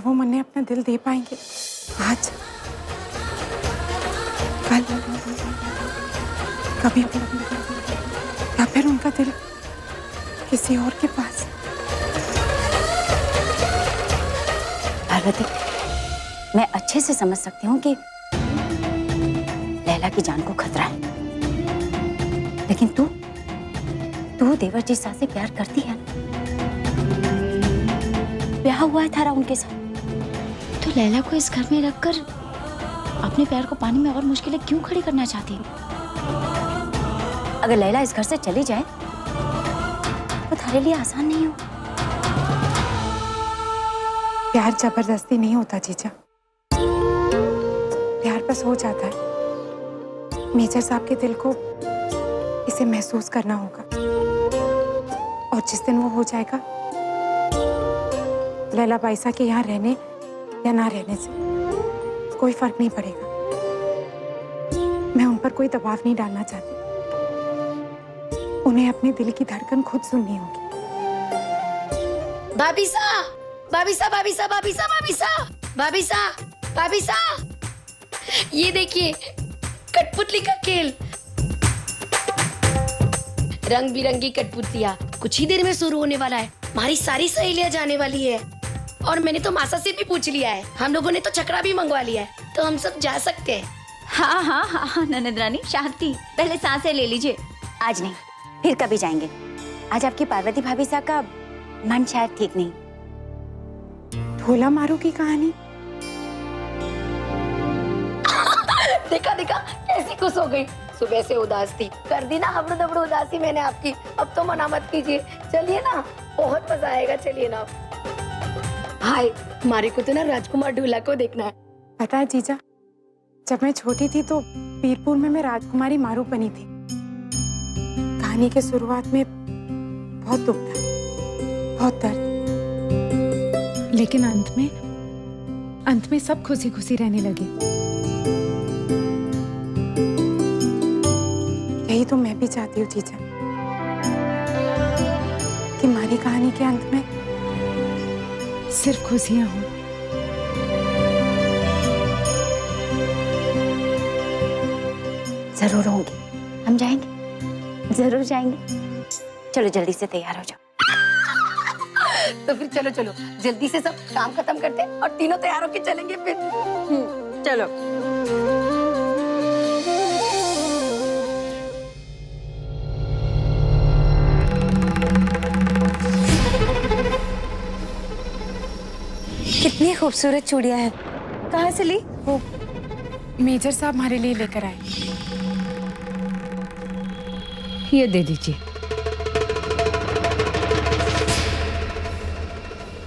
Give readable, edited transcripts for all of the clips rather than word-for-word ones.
वो मुन्ने अपना दिल दे पाएंगे आज, कल, कभी भी, या फिर उनका दिल किसी और के पास। पार्वती, मैं अच्छे से समझ सकती हूँ कि लैला की जान को खतरा है, लेकिन तू देवर जी साथ से प्यार करती है ना? ब्याह हुआ है थारा उनके साथ, तो लैला को इस घर में रखकर अपने प्यार को पानी में और मुश्किलें क्यों खड़ी करना चाहती है? अगर लैला इस घर से चली जाए तो थारे लिए आसान नहीं हो। प्यार जबरदस्ती नहीं होता जीजा, प्यार बस हो जाता है। मेजर साहब के दिल को इसे महसूस करना होगा, और जिस दिन वो हो जाएगा, लैला बाईसा के यहाँ रहने या ना रहने से कोई फर्क नहीं पड़ेगा। मैं उन पर कोई दबाव नहीं डालना चाहती, उन्हें अपने दिल की धड़कन खुद सुननी होगी। भाभीसा, भाभीसा, भाभीसा, भाभीसा, भाभीसा, भाभीसा, भाभीसा, ये देखिए कठपुतली का खेल। रंग बिरंगी कठपुतलियाँ कुछ ही देर में शुरू होने वाला है। हमारी सारी सहेलियाँ जाने वाली है, और मैंने तो मासा से भी पूछ लिया है। हम लोगों ने तो चक्रा भी मंगवा लिया है, तो हम सब जा सकते हैं। हाँ हाँ हाँ हाँ ननद रानी, शांति, पहले सांसें ले लीजिए। आज नहीं, फिर कभी जाएंगे। आज आपकी पार्वती भाभी सा का मन शायद ठीक नहीं। ढोला मारू की कहानी देखा देखा कैसी खुश हो गई। सुबह से उदास थी, कर दी ना हबड़ू दबड़ू उदासी मैंने आपकी। अब तो मना मत कीजिए, चलिए ना, बहुत मजा आएगा, चलिए ना। हाय, हमारे को तो ना राजकुमार ढोला को देखना है। पता है जीजा, जब मैं छोटी थी तो पीरपुर में मैं राजकुमारी मारू बनी थी। कहानी के शुरुआत में बहुत दुख था, बहुत दर्द, लेकिन अंत में सब खुशी खुशी रहने लगे। यही तो मैं भी चाहती हूँ जीजा, कि हमारी कहानी के अंत में सिर्फ खुशियां हों। जरूर होंगी, हम जाएंगे, जरूर जाएंगे। चलो जल्दी से तैयार हो जाओ। तो फिर चलो चलो जल्दी से सब काम खत्म करते हैं और तीनों तैयार होके चलेंगे फिर। चलो। कितनी खूबसूरत चूड़ियां हैं, कहाँ से ली? वो मेजर साहब हमारे लिए लेकर आए। ये दे दीजिए।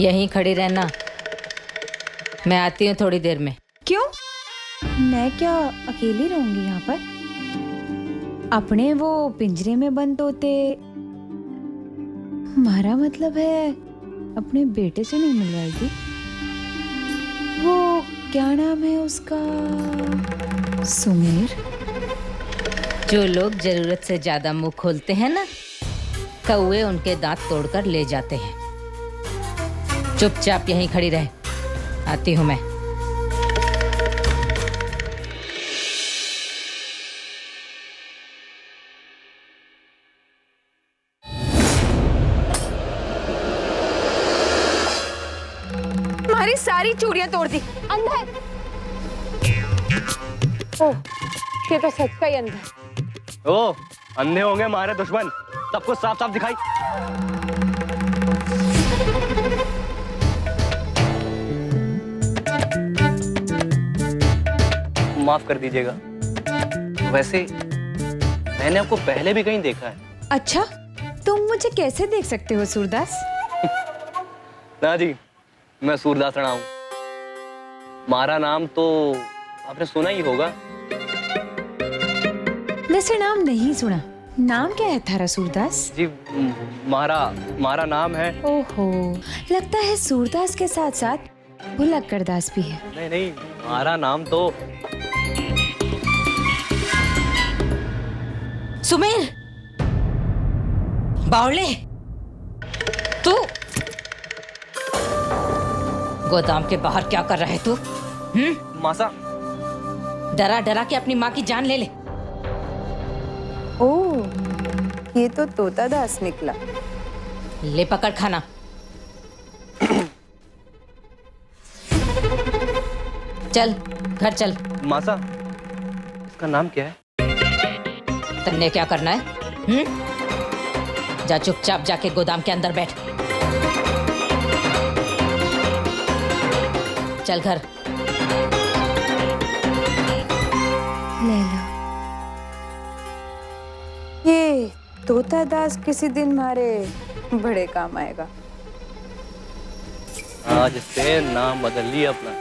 यहीं खड़ी रहना, मैं आती हूँ थोड़ी देर में। क्यों? मैं क्या अकेली रहूंगी यहाँ पर? अपने वो पिंजरे में बंद तोते, हमारा मतलब है अपने बेटे से नहीं मिलवाएगी? वो क्या नाम है उसका? सुमेर। जो लोग जरूरत से ज्यादा मुंह खोलते हैं ना, कौवे उनके दांत तोड़कर ले जाते हैं। चुपचाप यहीं खड़ी रह, आती हूँ मैं। हमारी सारी चूड़ियां तोड़ दी। अंदर। ओह, ये तो सच का ही अंधा। ओ, अंधे होंगे हमारे दुश्मन, सबको साफ साफ दिखाई। माफ कर दीजिएगा, वैसे मैंने आपको पहले भी कहीं देखा है। अच्छा, तुम मुझे कैसे देख सकते हो सूरदास? ना जी, मैं सूरदास राणा हूँ। हमारा नाम तो आपने सुना ही होगा। वैसे नाम नहीं सुना। नाम क्या है थारा सूरदास? जी, हमारा नाम है। ओहो, लगता है सूरदास के साथ साथ भुलक्कड़ दास भी है। नहीं नहीं, हमारा नाम तो सुमेर, बावले, तू गोदाम के बाहर क्या कर रहे तू? मासा, डरा डरा के अपनी माँ की जान ले ले। ओह, ये तो तोता दास निकला। ले पकड़ खाना। चल घर चल। मासा, इसका नाम क्या है? तन्ने क्या करना है? जा चुपचाप जाके गोदाम के अंदर बैठ। चल घर। लैला, ये तोता दास किसी दिन हमारे बड़े काम आएगा। आज से नाम बदल लिया अपना,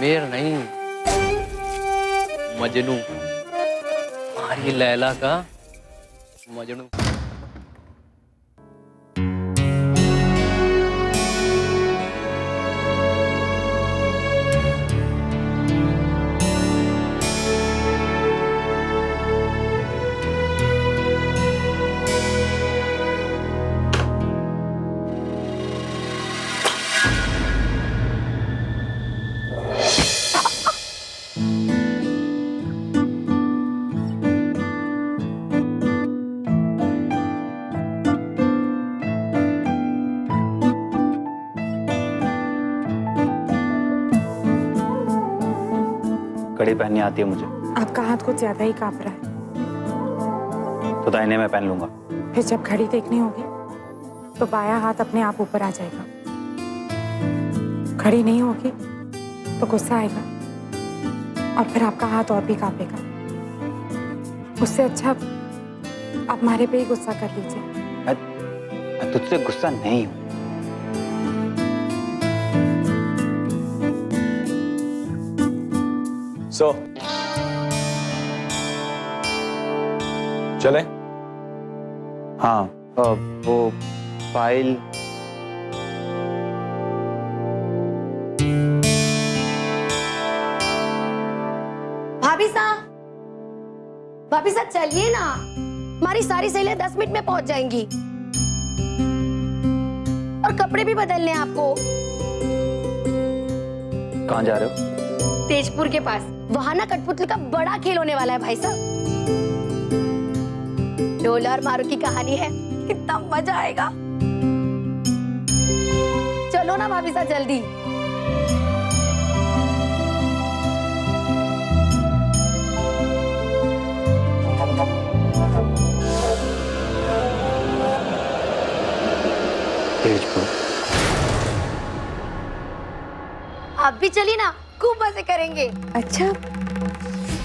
मेर नहीं, मजनू। हमारी लैला का मजनू। कड़ी पहननी आती है मुझे। आपका हाथ कुछ ज्यादा ही कांप रहा है। तो दाहिने में पहन लूंगा। फिर जब घड़ी देखनी होगी तो बायां हाथ अपने आप ऊपर आ जाएगा। घड़ी नहीं होगी तो गुस्सा आएगा और फिर आपका हाथ और भी कांपेगा। उससे अच्छा आप हमारे पे ही गुस्सा कर लीजिए। मैं तुझसे गुस्सा नहीं हूं। सो चले? हाँ, वो फाइल। भाभी साहब चलिए ना, हमारी सारी सहेलियां 10 मिनट में पहुंच जाएंगी। और कपड़े भी बदलने हैं आपको। कहाँ जा रहे हो? तेजपुर के पास, वहां ना कठपुतली का बड़ा खेल होने वाला है भाई साहब। ढोला और मारू की कहानी है, कितना मजा आएगा। चलो ना भाभी साहब जल्दी। तेजपुर। आप भी चलिए ना, खूब मजे करेंगे। अच्छा,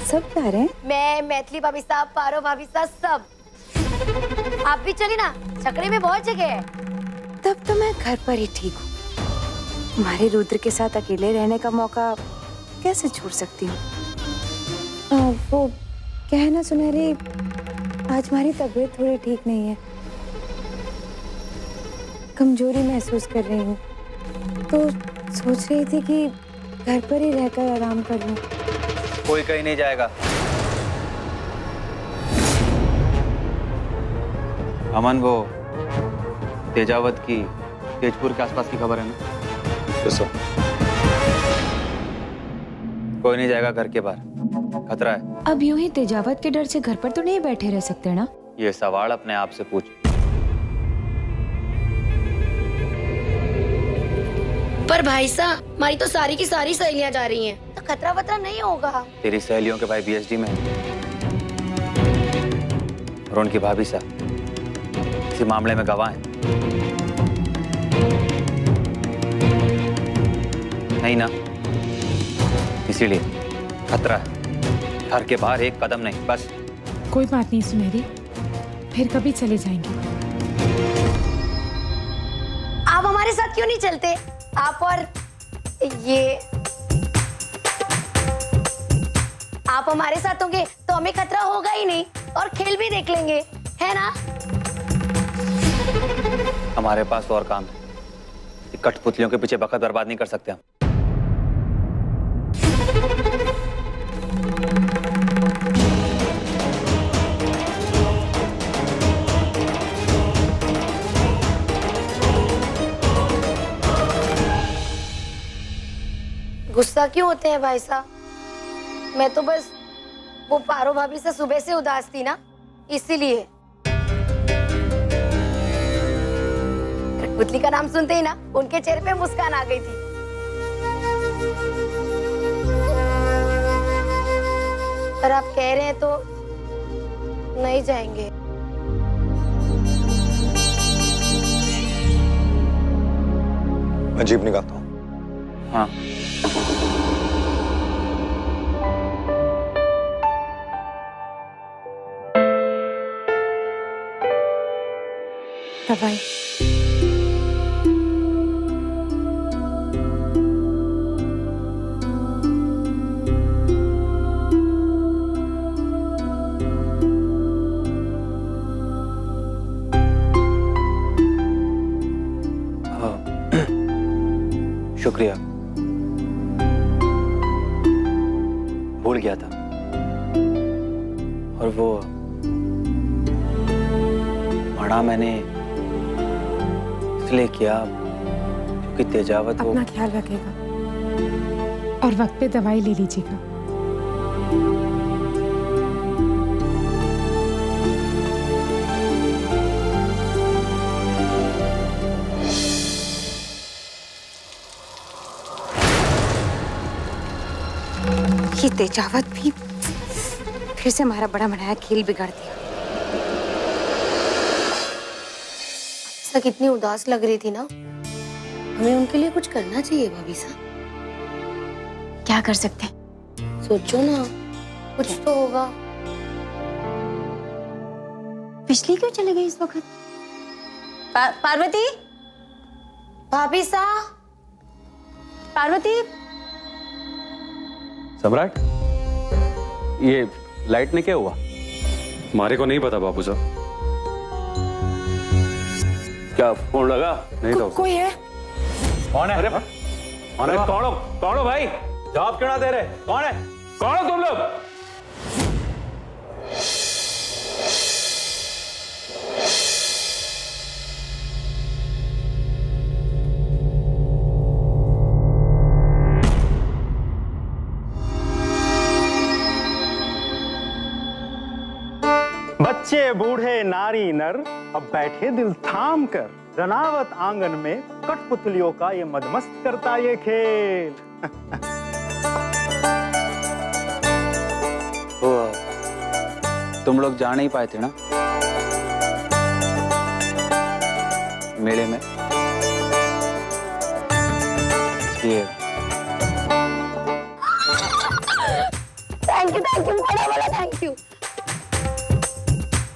सब जा रहे हैं? मैं, मैथिली भाभी साहब, पारो भाभी साहब, सब। आप भी चलिए ना, छकड़े में बहुत जगह है। तब तो मैं घर पर ही ठीक हूँ। तुम्हारे रुद्र के साथ अकेले रहने का मौका कैसे छोड़ सकती हूँ? वो कहना सुनहरी, आज हमारी तबीयत थोड़ी ठीक नहीं है। कमजोरी महसूस कर रही हूँ, तो सोच रही थी कि घर पर ही रहकर आराम कर लूं। कोई कहीं नहीं जाएगा। अमन, वो तेजावत की तेजपुर के आसपास की खबर है ना? कोई नहीं जाएगा घर के बाहर, खतरा है। अब यूं ही तेजावत के डर से घर पर तो नहीं बैठे रह सकते ना? ये सवाल अपने आप से पूछ। पर भाई साहब, हमारी तो सारी की सारी सहेलियां जा रही हैं, तो खतरा वतरा नहीं होगा। तेरी सहेलियों के भाई बीएसडी में है और उनकी भाभी साहब इसी मामले में गवाह हैं। नहीं ना, इसीलिए खतरा है। घर के बाहर एक कदम नहीं, बस। कोई बात नहीं सुनहरी, फिर कभी चले जाएंगे। आप हमारे साथ क्यों नहीं चलते? आप और ये, आप हमारे साथ होंगे तो हमें खतरा होगा ही नहीं और खेल भी देख लेंगे, है ना? हमारे पास और काम है। कठपुतलियों के पीछे वक्त बर्बाद नहीं कर सकते हम। गुस्सा क्यों होते हैं भाई साहब? मैं तो बस वो पारो भाभी से सुबह से उदास थी ना, इसीलिए। कठपुतली का नाम सुनते ही ना उनके चेहरे पे मुस्कान आ गई थी। पर आप कह रहे हैं तो नहीं जाएंगे। मैं जीप निकालता हूँ। हाँ। दवाई शुक्रिया, भूल गया था। और वो मना मैंने इसलिए किया क्योंकि तेजावत वो अपना ख्याल रखेगा और वक्त पे दवाई ले लीजिएगा। ये तेजावत भी फिर से हमारा बड़ा बनाया खेल बिगाड़ दिया। सा कितनी उदास लग रही थी ना, हमें उनके लिए कुछ करना चाहिए भाभी साहब। क्या कर सकते हैं? सोचो ना, कुछ तो होगा। बिजली क्यों चली गई इस वक्त? पार्वती, भाभी साहब, पार्वती। सम्राट, ये लाइट ने क्या हुआ? हमारे को नहीं पता बाबू साहब। क्या फोन लगा? नहीं तो कोई है? कौन है? अरे कौन हो भाई? जवाब क्यों ना दे रहे? कौन है? कौन हो तुम लोग? बच्चे बूढ़े नारी नर अब बैठे दिल थाम कर, रनावत आंगन में कठपुतलियों का ये मदमस्त करता ये खेल। तो तुम लोग जा नहीं पाए थे ना मेले में, इसलिए थैंक यू बड़ा बड़ा थैंक यू।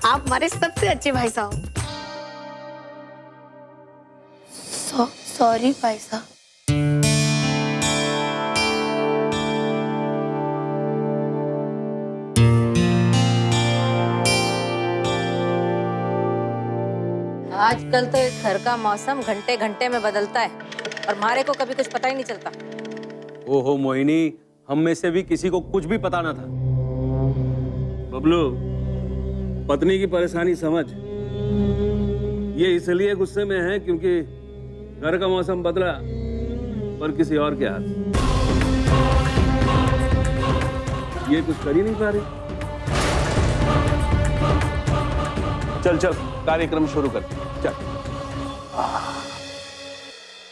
आप हमारे सबसे अच्छे भाई साहब। सॉरी भाई साहब। आजकल तो इस घर का मौसम घंटे घंटे में बदलता है और हमारे को कभी कुछ पता ही नहीं चलता। ओहो मोहिनी, हम में से भी किसी को कुछ भी पता ना था। बबलू, पत्नी की परेशानी समझ। ये इसलिए गुस्से में है क्योंकि घर का मौसम बदला पर किसी और के हाथ। ये कुछ कर ही नहीं पा रही। चल चल कार्यक्रम शुरू कर, चल।